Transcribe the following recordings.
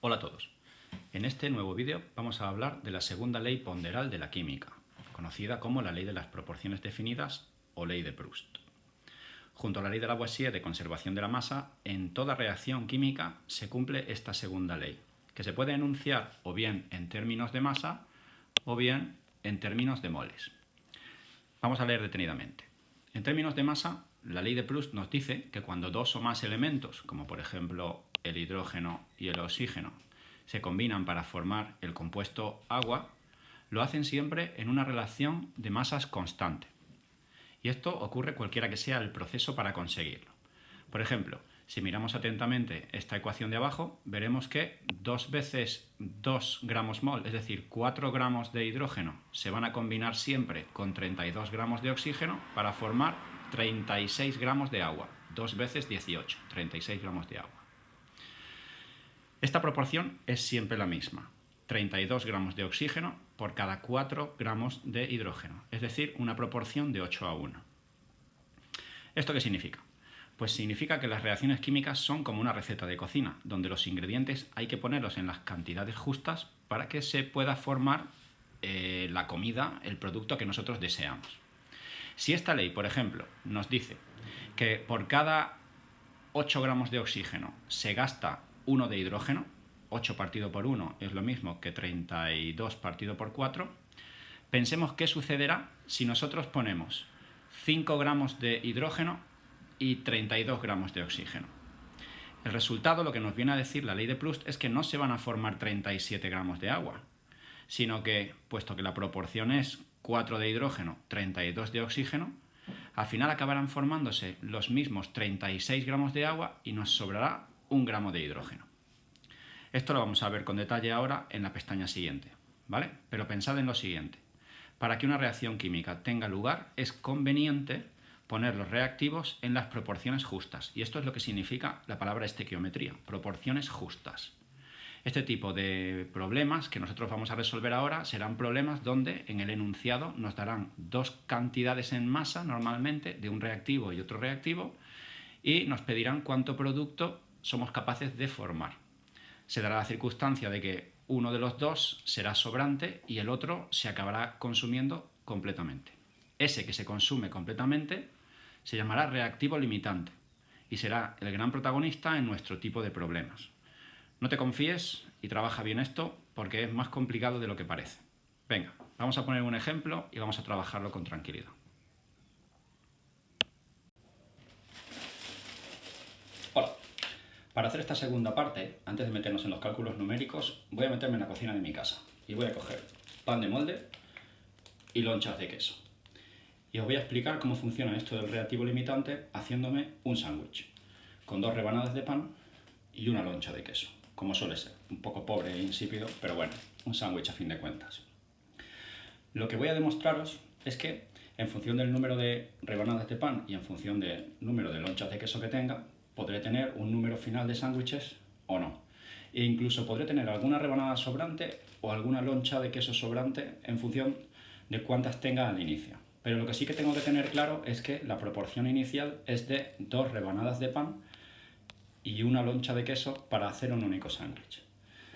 Hola a todos. En este nuevo vídeo vamos a hablar de la segunda ley ponderal de la química, conocida como la ley de las proporciones definidas o ley de Proust. Junto a la ley de Lavoisier de conservación de la masa, en toda reacción química se cumple esta segunda ley, que se puede enunciar o bien en términos de masa o bien en términos de moles. Vamos a leer detenidamente. En términos de masa, la ley de Proust nos dice que cuando dos o más elementos, como por ejemplo el hidrógeno y el oxígeno, se combinan para formar el compuesto agua, lo hacen siempre en una relación de masas constante. Y esto ocurre cualquiera que sea el proceso para conseguirlo. Por ejemplo, si miramos atentamente esta ecuación de abajo, veremos que 2 veces 2 gramos mol, es decir, 4 gramos de hidrógeno, se van a combinar siempre con 32 gramos de oxígeno para formar 36 gramos de agua. 2 veces 18, 36 gramos de agua. Esta proporción es siempre la misma. 32 gramos de oxígeno por cada 4 gramos de hidrógeno, es decir, una proporción de 8 a 1. ¿Esto qué significa? Pues significa que las reacciones químicas son como una receta de cocina, donde los ingredientes hay que ponerlos en las cantidades justas para que se pueda formar la comida, el producto que nosotros deseamos. Si esta ley, por ejemplo, nos dice que por cada 8 gramos de oxígeno se gasta 1 de hidrógeno, 8 partido por 1 es lo mismo que 32 partido por 4, pensemos qué sucederá si nosotros ponemos 5 gramos de hidrógeno y 32 gramos de oxígeno. El resultado, lo que nos viene a decir la ley de Proust, es que no se van a formar 37 gramos de agua, sino que, puesto que la proporción es 4 de hidrógeno, 32 de oxígeno, al final acabarán formándose los mismos 36 gramos de agua y nos sobrará 1 gramo de hidrógeno. Esto lo vamos a ver con detalle ahora en la pestaña siguiente, ¿vale? Pero pensad en lo siguiente. Para que una reacción química tenga lugar, es conveniente poner los reactivos en las proporciones justas. Y esto es lo que significa la palabra estequiometría, proporciones justas. Este tipo de problemas que nosotros vamos a resolver ahora serán problemas donde en el enunciado nos darán dos cantidades en masa normalmente de un reactivo y otro reactivo y nos pedirán cuánto producto somos capaces de formar. Se dará la circunstancia de que uno de los dos será sobrante y el otro se acabará consumiendo completamente. Ese que se consume completamente se llamará reactivo limitante y será el gran protagonista en nuestro tipo de problemas. No te confíes y trabaja bien esto porque es más complicado de lo que parece. Venga, vamos a poner un ejemplo y vamos a trabajarlo con tranquilidad. Hola. Para hacer esta segunda parte, antes de meternos en los cálculos numéricos, voy a meterme en la cocina de mi casa y voy a coger pan de molde y lonchas de queso. Y os voy a explicar cómo funciona esto del reactivo limitante haciéndome un sándwich con 2 rebanadas de pan y una loncha de queso, como suele ser, un poco pobre e insípido, pero bueno, un sándwich a fin de cuentas. Lo que voy a demostraros es que en función del número de rebanadas de pan y en función del número de lonchas de queso que tenga, podré tener un número final de sándwiches o no. E incluso podré tener alguna rebanada sobrante o alguna loncha de queso sobrante en función de cuántas tenga al inicio. Pero lo que sí que tengo que tener claro es que la proporción inicial es de 2 rebanadas de pan y una loncha de queso para hacer un único sándwich.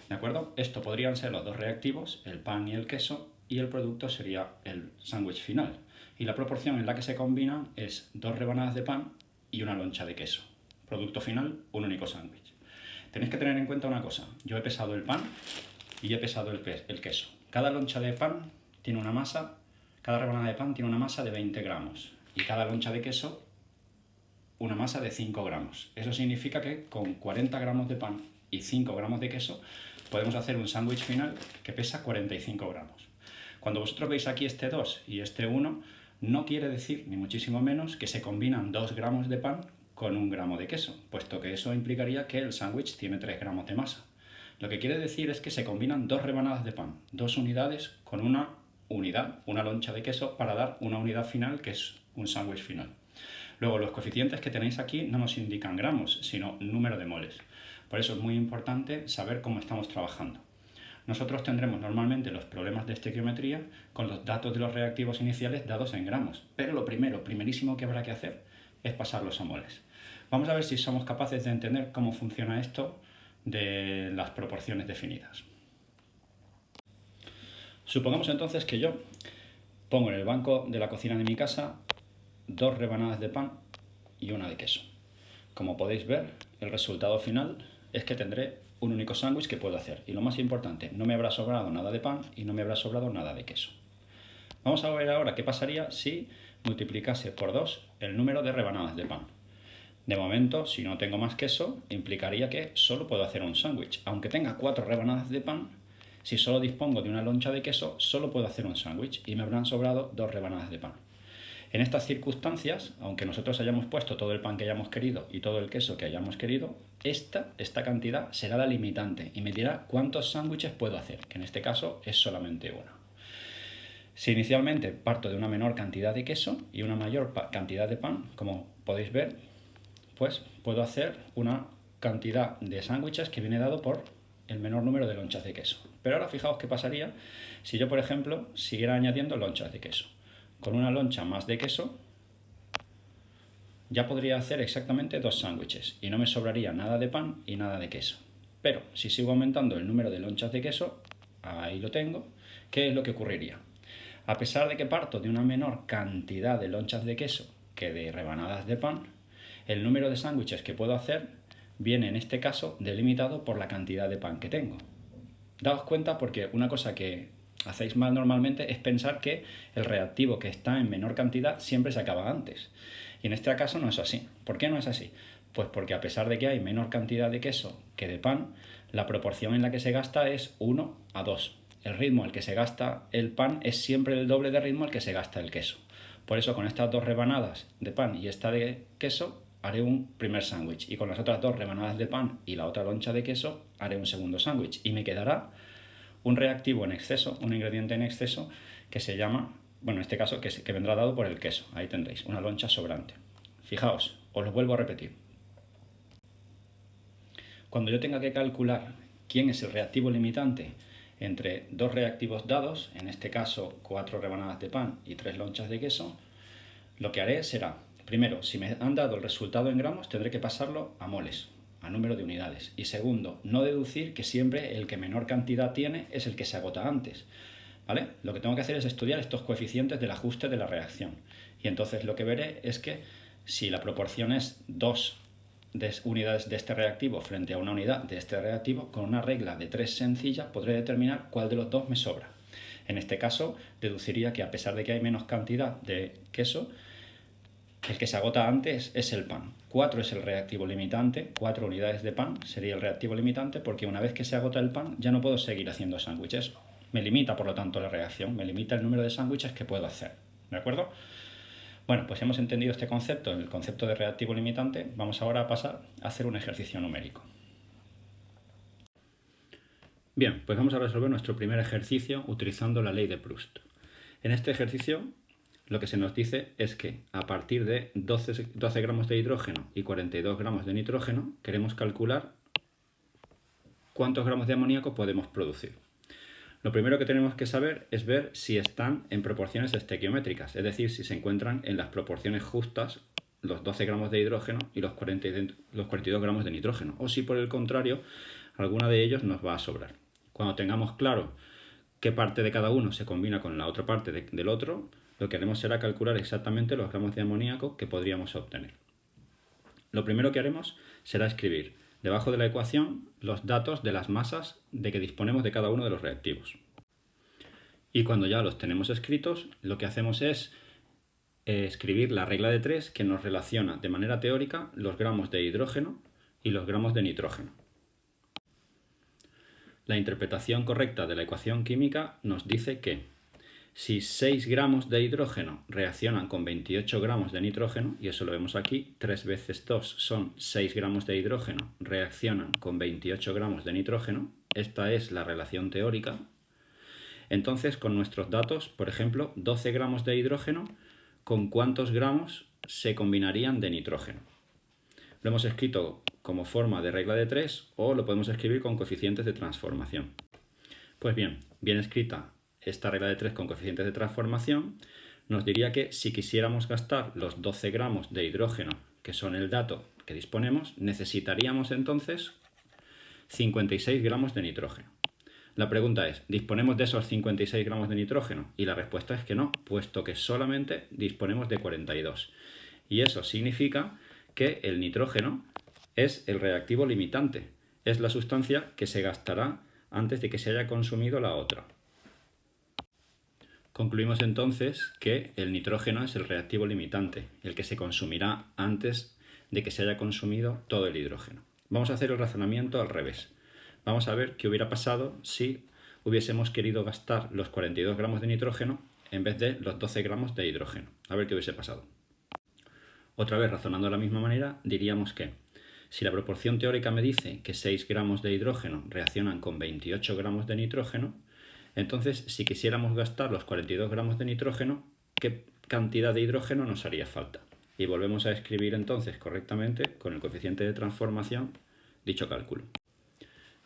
¿De acuerdo? Esto podrían ser los dos reactivos, el pan y el queso, y el producto sería el sándwich final. Y la proporción en la que se combinan es 2 rebanadas de pan y una loncha de queso. Producto final, un único sándwich. Tenéis que tener en cuenta una cosa. Yo he pesado el pan y he pesado el queso. Cada loncha de pan tiene una masa, cada rebanada de pan tiene una masa de 20 gramos. Y cada loncha de queso una masa de 5 gramos. Eso significa que con 40 gramos de pan y 5 gramos de queso podemos hacer un sándwich final que pesa 45 gramos. Cuando vosotros veis aquí este 2 y este 1, no quiere decir, ni muchísimo menos, que se combinan 2 gramos de pan con 1 gramo de queso, puesto que eso implicaría que el sándwich tiene 3 gramos de masa. Lo que quiere decir es que se combinan 2 rebanadas de pan, 2 unidades con una unidad, una loncha de queso, para dar una unidad final que es un sándwich final. Luego, los coeficientes que tenéis aquí no nos indican gramos, sino número de moles. Por eso es muy importante saber cómo estamos trabajando. Nosotros tendremos normalmente los problemas de estequiometría con los datos de los reactivos iniciales dados en gramos. Pero lo primerísimo que habrá que hacer es pasarlos a moles. Vamos a ver si somos capaces de entender cómo funciona esto de las proporciones definidas. Supongamos entonces que yo pongo en el banco de la cocina de mi casa 2 rebanadas de pan y una de queso. Como podéis ver, el resultado final es que tendré un único sándwich que puedo hacer. Y lo más importante, no me habrá sobrado nada de pan y no me habrá sobrado nada de queso. Vamos a ver ahora qué pasaría si multiplicase por 2 el número de rebanadas de pan. De momento, si no tengo más queso, implicaría que solo puedo hacer un sándwich. Aunque tenga 4 rebanadas de pan, si solo dispongo de una loncha de queso, solo puedo hacer un sándwich y me habrán sobrado 2 rebanadas de pan. En estas circunstancias, aunque nosotros hayamos puesto todo el pan que hayamos querido y todo el queso que hayamos querido, esta cantidad será la limitante y me dirá cuántos sándwiches puedo hacer, que en este caso es solamente uno. Si inicialmente parto de una menor cantidad de queso y una mayor cantidad de pan, como podéis ver, pues puedo hacer una cantidad de sándwiches que viene dado por el menor número de lonchas de queso. Pero ahora fijaos qué pasaría si yo, por ejemplo, siguiera añadiendo lonchas de queso. Con una loncha más de queso ya podría hacer exactamente 2 sándwiches y no me sobraría nada de pan y nada de queso. Pero si sigo aumentando el número de lonchas de queso, ahí lo tengo, ¿qué es lo que ocurriría? A pesar de que parto de una menor cantidad de lonchas de queso que de rebanadas de pan, el número de sándwiches que puedo hacer viene en este caso delimitado por la cantidad de pan que tengo. Daos cuenta porque una cosa que hacéis mal normalmente es pensar que el reactivo que está en menor cantidad siempre se acaba antes. Y en este caso no es así. ¿Por qué no es así? Pues porque a pesar de que hay menor cantidad de queso que de pan, la proporción en la que se gasta es 1 a 2. El ritmo al que se gasta el pan es siempre el doble de ritmo al que se gasta el queso. Por eso con estas 2 rebanadas de pan y esta de queso haré un primer sándwich y con las otras 2 rebanadas de pan y la otra loncha de queso haré un segundo sándwich y me quedará un reactivo en exceso, un ingrediente en exceso que se llama, bueno, en este caso que vendrá dado por el queso. Ahí tendréis una loncha sobrante. Fijaos, os lo vuelvo a repetir. Cuando yo tenga que calcular quién es el reactivo limitante entre 2 reactivos dados, en este caso 4 rebanadas de pan y 3 lonchas de queso, lo que haré será, primero, si me han dado el resultado en gramos, tendré que pasarlo a moles, a número de unidades. Y segundo, no deducir que siempre el que menor cantidad tiene es el que se agota antes. ¿Vale? Lo que tengo que hacer es estudiar estos coeficientes del ajuste de la reacción. Y entonces lo que veré es que si la proporción es 2 unidades de este reactivo frente a una unidad de este reactivo, con una regla de 3 sencilla podré determinar cuál de los dos me sobra. En este caso, deduciría que a pesar de que hay menos cantidad de queso, el que se agota antes es el pan. 4 es el reactivo limitante, 4 unidades de pan sería el reactivo limitante porque una vez que se agota el pan ya no puedo seguir haciendo sándwiches. Me limita, por lo tanto, la reacción, me limita el número de sándwiches que puedo hacer. ¿De acuerdo? Bueno, pues hemos entendido este concepto, el concepto de reactivo limitante. Vamos ahora a pasar a hacer un ejercicio numérico. Bien, pues vamos a resolver nuestro primer ejercicio utilizando la ley de Proust. En este ejercicio lo que se nos dice es que a partir de 12 gramos de hidrógeno y 42 gramos de nitrógeno queremos calcular cuántos gramos de amoníaco podemos producir. Lo primero que tenemos que saber es ver si están en proporciones estequiométricas, es decir, si se encuentran en las proporciones justas los 12 gramos de hidrógeno y los 42 gramos de nitrógeno, o si por el contrario alguna de ellos nos va a sobrar. Cuando tengamos claro qué parte de cada uno se combina con la otra parte del otro, lo que haremos será calcular exactamente los gramos de amoníaco que podríamos obtener. Lo primero que haremos será escribir debajo de la ecuación los datos de las masas de que disponemos de cada uno de los reactivos. Y cuando ya los tenemos escritos, lo que hacemos es escribir la regla de 3 que nos relaciona de manera teórica los gramos de hidrógeno y los gramos de nitrógeno. La interpretación correcta de la ecuación química nos dice que si 6 gramos de hidrógeno reaccionan con 28 gramos de nitrógeno, y eso lo vemos aquí, 3 veces 2 son 6 gramos de hidrógeno, reaccionan con 28 gramos de nitrógeno, esta es la relación teórica. Entonces, con nuestros datos, por ejemplo, 12 gramos de hidrógeno, ¿con cuántos gramos se combinarían de nitrógeno? Lo hemos escrito como forma de regla de 3 o lo podemos escribir con coeficientes de transformación. Pues bien, bien escrita esta regla de 3 con coeficientes de transformación, nos diría que si quisiéramos gastar los 12 gramos de hidrógeno, que son el dato que disponemos, necesitaríamos entonces 56 gramos de nitrógeno. La pregunta es, ¿disponemos de esos 56 gramos de nitrógeno? Y la respuesta es que no, puesto que solamente disponemos de 42. Y eso significa que el nitrógeno es el reactivo limitante. Es la sustancia que se gastará antes de que se haya consumido la otra. Concluimos entonces que el nitrógeno es el reactivo limitante, el que se consumirá antes de que se haya consumido todo el hidrógeno. Vamos a hacer el razonamiento al revés. Vamos a ver qué hubiera pasado si hubiésemos querido gastar los 42 gramos de nitrógeno en vez de los 12 gramos de hidrógeno. A ver qué hubiese pasado. Otra vez, razonando de la misma manera, diríamos que si la proporción teórica me dice que 6 gramos de hidrógeno reaccionan con 28 gramos de nitrógeno, entonces si quisiéramos gastar los 42 gramos de nitrógeno, ¿qué cantidad de hidrógeno nos haría falta? Y volvemos a escribir entonces correctamente con el coeficiente de transformación dicho cálculo.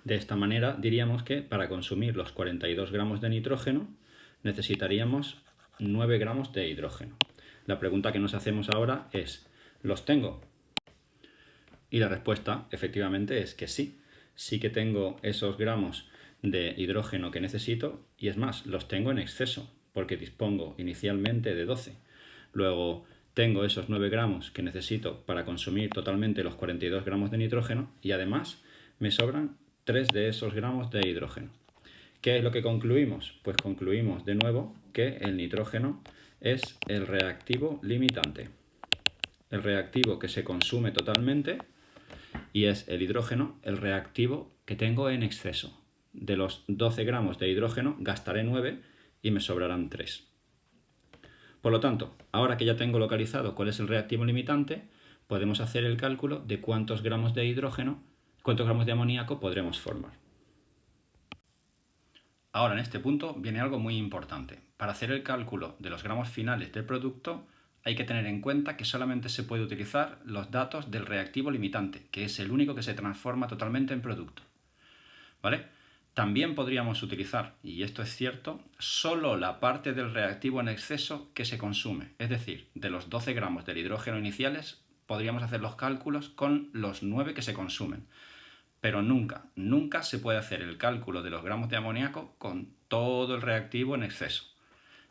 De esta manera diríamos que para consumir los 42 gramos de nitrógeno necesitaríamos 9 gramos de hidrógeno. La pregunta que nos hacemos ahora es, ¿los tengo? Y la respuesta efectivamente es que sí. Sí que tengo esos gramos de hidrógeno que necesito y es más, los tengo en exceso porque dispongo inicialmente de 12. Luego tengo esos 9 gramos que necesito para consumir totalmente los 42 gramos de nitrógeno y además me sobran 3 de esos gramos de hidrógeno. ¿Qué es lo que concluimos? Pues concluimos de nuevo que el nitrógeno es el reactivo limitante. El reactivo que se consume totalmente y es el hidrógeno el reactivo que tengo en exceso. De los 12 gramos de hidrógeno gastaré 9 y me sobrarán 3. Por lo tanto, ahora que ya tengo localizado cuál es el reactivo limitante, podemos hacer el cálculo de cuántos gramos de amoníaco podremos formar. Ahora en este punto viene algo muy importante. Para hacer el cálculo de los gramos finales del producto hay que tener en cuenta que solamente se puede utilizar los datos del reactivo limitante, que es el único que se transforma totalmente en producto. ¿Vale? También podríamos utilizar, y esto es cierto, solo la parte del reactivo en exceso que se consume. Es decir, de los 12 gramos del hidrógeno iniciales podríamos hacer los cálculos con los 9 que se consumen. Pero nunca se puede hacer el cálculo de los gramos de amoníaco con todo el reactivo en exceso.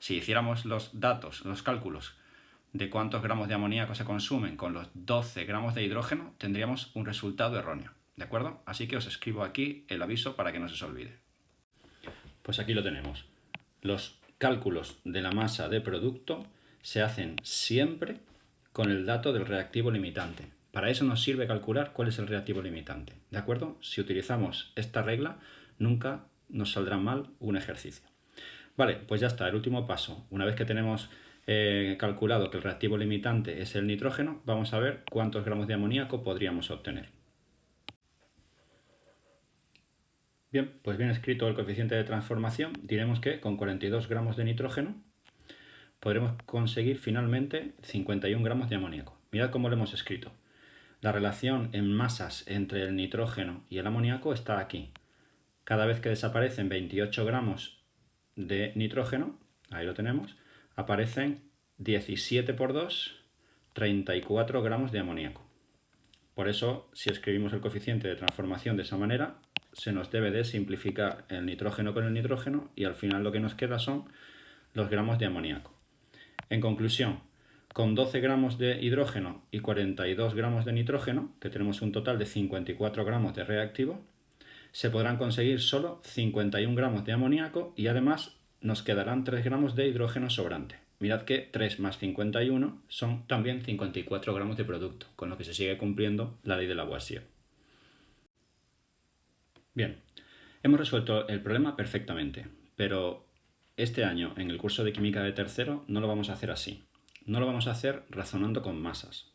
Si hiciéramos los cálculos de cuántos gramos de amoníaco se consumen con los 12 gramos de hidrógeno, tendríamos un resultado erróneo. ¿De acuerdo? Así que os escribo aquí el aviso para que no se os olvide. Pues aquí lo tenemos. Los cálculos de la masa de producto se hacen siempre con el dato del reactivo limitante. Para eso nos sirve calcular cuál es el reactivo limitante. ¿De acuerdo? Si utilizamos esta regla, nunca nos saldrá mal un ejercicio. Vale, pues ya está, el último paso. Una vez que tenemos calculado que el reactivo limitante es el nitrógeno, vamos a ver cuántos gramos de amoníaco podríamos obtener. Bien, pues bien escrito el coeficiente de transformación, diremos que con 42 gramos de nitrógeno podremos conseguir finalmente 51 gramos de amoníaco. Mirad cómo lo hemos escrito. La relación en masas entre el nitrógeno y el amoníaco está aquí. Cada vez que desaparecen 28 gramos de nitrógeno, ahí lo tenemos, aparecen 17 por 2, 34 gramos de amoníaco. Por eso, si escribimos el coeficiente de transformación de esa manera, se nos debe de simplificar el nitrógeno con el nitrógeno y al final lo que nos queda son los gramos de amoníaco. En conclusión, con 12 gramos de hidrógeno y 42 gramos de nitrógeno, que tenemos un total de 54 gramos de reactivo, se podrán conseguir solo 51 gramos de amoníaco y además nos quedarán 3 gramos de hidrógeno sobrante. Mirad que 3 más 51 son también 54 gramos de producto, con lo que se sigue cumpliendo la ley de Lavoisier. Bien, hemos resuelto el problema perfectamente, pero este año en el curso de química de tercero no lo vamos a hacer así. No lo vamos a hacer razonando con masas.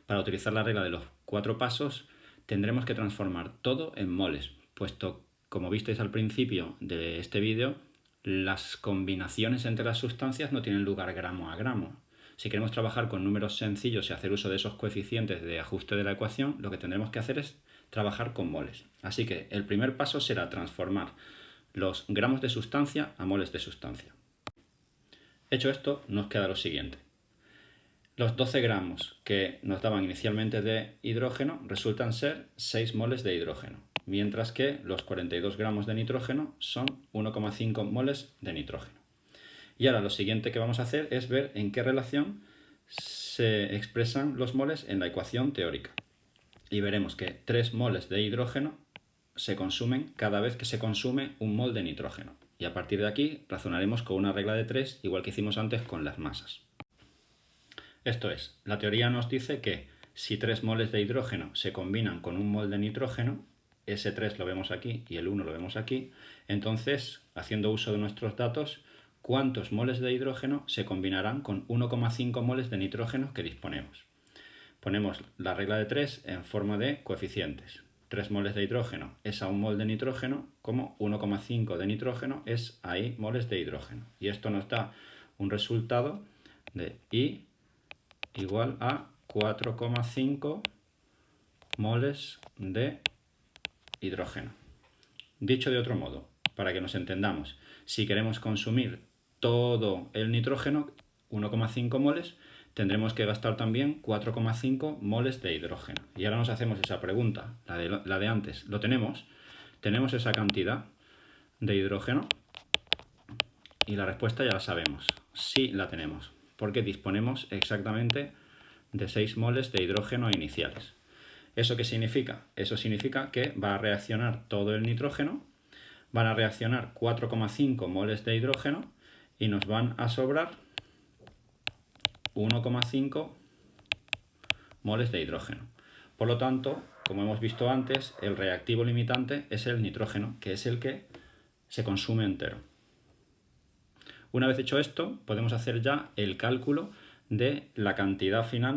Para utilizar la regla de los 4 pasos tendremos que transformar todo en moles, puesto, como visteis al principio de este vídeo, las combinaciones entre las sustancias no tienen lugar gramo a gramo. Si queremos trabajar con números sencillos y hacer uso de esos coeficientes de ajuste de la ecuación, lo que tendremos que hacer es trabajar con moles. Así que el primer paso será transformar los gramos de sustancia a moles de sustancia. Hecho esto, nos queda lo siguiente. Los 12 gramos que nos daban inicialmente de hidrógeno resultan ser 6 moles de hidrógeno, mientras que los 42 gramos de nitrógeno son 1,5 moles de nitrógeno. Y ahora lo siguiente que vamos a hacer es ver en qué relación se expresan los moles en la ecuación teórica. Y veremos que 3 moles de hidrógeno se consumen cada vez que se consume un mol de nitrógeno. Y a partir de aquí razonaremos con una regla de 3, igual que hicimos antes con las masas. Esto es, la teoría nos dice que si 3 moles de hidrógeno se combinan con un mol de nitrógeno, ese 3 lo vemos aquí y el 1 lo vemos aquí, entonces, haciendo uso de nuestros datos, ¿cuántos moles de hidrógeno se combinarán con 1,5 moles de nitrógeno que disponemos? Ponemos la regla de 3 en forma de coeficientes. 3 moles de hidrógeno es a 1 mol de nitrógeno, como 1,5 de nitrógeno es a I moles de hidrógeno. Y esto nos da un resultado de I igual a 4,5 moles de hidrógeno. Dicho de otro modo, para que nos entendamos, si queremos consumir todo el nitrógeno, 1,5 moles, tendremos que gastar también 4,5 moles de hidrógeno. Y ahora nos hacemos esa pregunta, la de antes. ¿Lo tenemos? ¿Tenemos esa cantidad de hidrógeno? Y la respuesta ya la sabemos. Sí la tenemos, porque disponemos exactamente de 6 moles de hidrógeno iniciales. ¿Eso qué significa? Eso significa que va a reaccionar todo el nitrógeno, van a reaccionar 4,5 moles de hidrógeno y nos van a sobrar 1,5 moles de hidrógeno. Por lo tanto, como hemos visto antes, el reactivo limitante es el nitrógeno, que es el que se consume entero. Una vez hecho esto, podemos hacer ya el cálculo de la cantidad final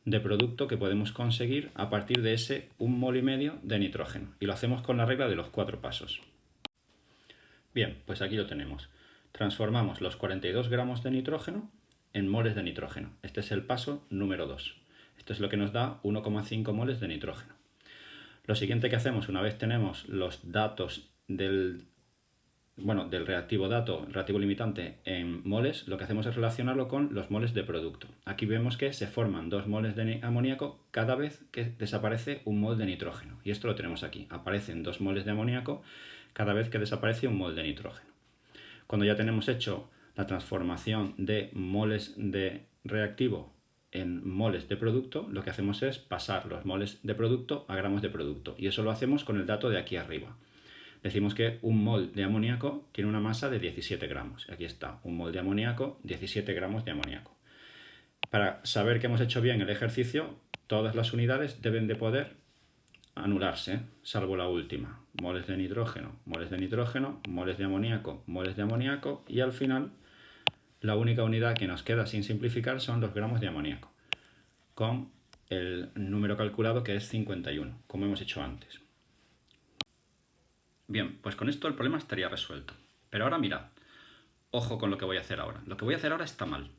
de producto que podemos conseguir a partir de ese 1,5 mol de nitrógeno. Y lo hacemos con la regla de los 4 pasos. Bien, pues aquí lo tenemos. Transformamos los 42 gramos de nitrógeno en moles de nitrógeno. Este es el paso número 2. Esto es lo que nos da 1,5 moles de nitrógeno. Lo siguiente que hacemos una vez tenemos los datos del reactivo reactivo limitante en moles, lo que hacemos es relacionarlo con los moles de producto. Aquí vemos que se forman 2 moles de amoníaco cada vez que desaparece un mol de nitrógeno. Y esto lo tenemos aquí. Aparecen 2 moles de amoníaco cada vez que desaparece un mol de nitrógeno. Cuando ya tenemos hecho la transformación de moles de reactivo en moles de producto, lo que hacemos es pasar los moles de producto a gramos de producto. Y eso lo hacemos con el dato de aquí arriba. Decimos que un mol de amoníaco tiene una masa de 17 gramos. Aquí está, un mol de amoníaco, 17 gramos de amoníaco. Para saber que hemos hecho bien el ejercicio, todas las unidades deben de poder anularse, salvo la última. Moles de nitrógeno, moles de nitrógeno, moles de amoníaco y al final la única unidad que nos queda sin simplificar son los gramos de amoníaco, con el número calculado que es 51, como hemos hecho antes. Bien, pues con esto el problema estaría resuelto. Pero ahora mirad, ojo con lo que voy a hacer ahora. Lo que voy a hacer ahora está mal.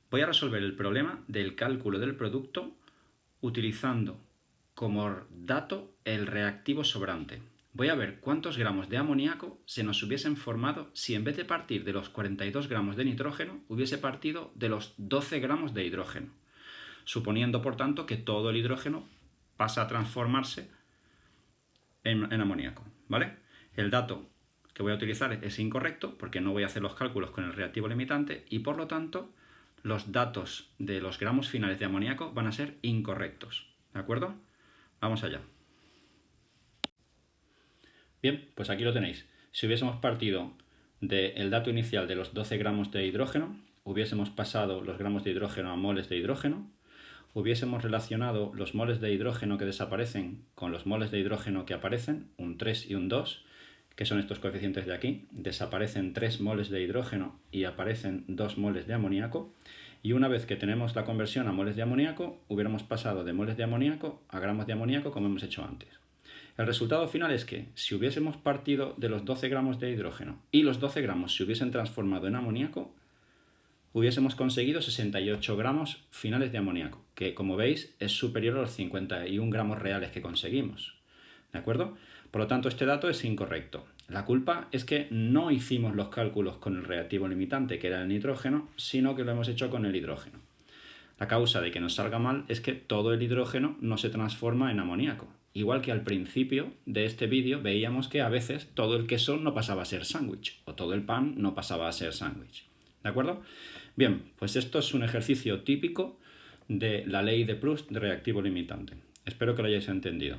Voy a resolver el problema del cálculo del producto utilizando como dato el reactivo sobrante. Voy a ver cuántos gramos de amoníaco se nos hubiesen formado si en vez de partir de los 42 gramos de nitrógeno hubiese partido de los 12 gramos de hidrógeno, suponiendo por tanto que todo el hidrógeno pasa a transformarse en amoníaco, ¿vale? El dato que voy a utilizar es incorrecto porque no voy a hacer los cálculos con el reactivo limitante y por lo tanto los datos de los gramos finales de amoníaco van a ser incorrectos, ¿de acuerdo? Vamos allá. Bien, pues aquí lo tenéis. Si hubiésemos partido del dato inicial de los 12 gramos de hidrógeno, hubiésemos pasado los gramos de hidrógeno a moles de hidrógeno, hubiésemos relacionado los moles de hidrógeno que desaparecen con los moles de hidrógeno que aparecen, un 3 y un 2, que son estos coeficientes de aquí, desaparecen 3 moles de hidrógeno y aparecen 2 moles de amoníaco, y una vez que tenemos la conversión a moles de amoníaco, hubiéramos pasado de moles de amoníaco a gramos de amoníaco como hemos hecho antes. El resultado final es que si hubiésemos partido de los 12 gramos de hidrógeno y los 12 gramos se hubiesen transformado en amoníaco, hubiésemos conseguido 68 gramos finales de amoníaco, que como veis es superior a los 51 gramos reales que conseguimos. ¿De acuerdo? Por lo tanto, este dato es incorrecto. La culpa es que no hicimos los cálculos con el reactivo limitante, que era el nitrógeno, sino que lo hemos hecho con el hidrógeno. La causa de que nos salga mal es que todo el hidrógeno no se transforma en amoníaco. Igual que al principio de este vídeo veíamos que a veces todo el queso no pasaba a ser sándwich o todo el pan no pasaba a ser sándwich. ¿De acuerdo? Bien, pues esto es un ejercicio típico de la ley de Proust de reactivo limitante. Espero que lo hayáis entendido.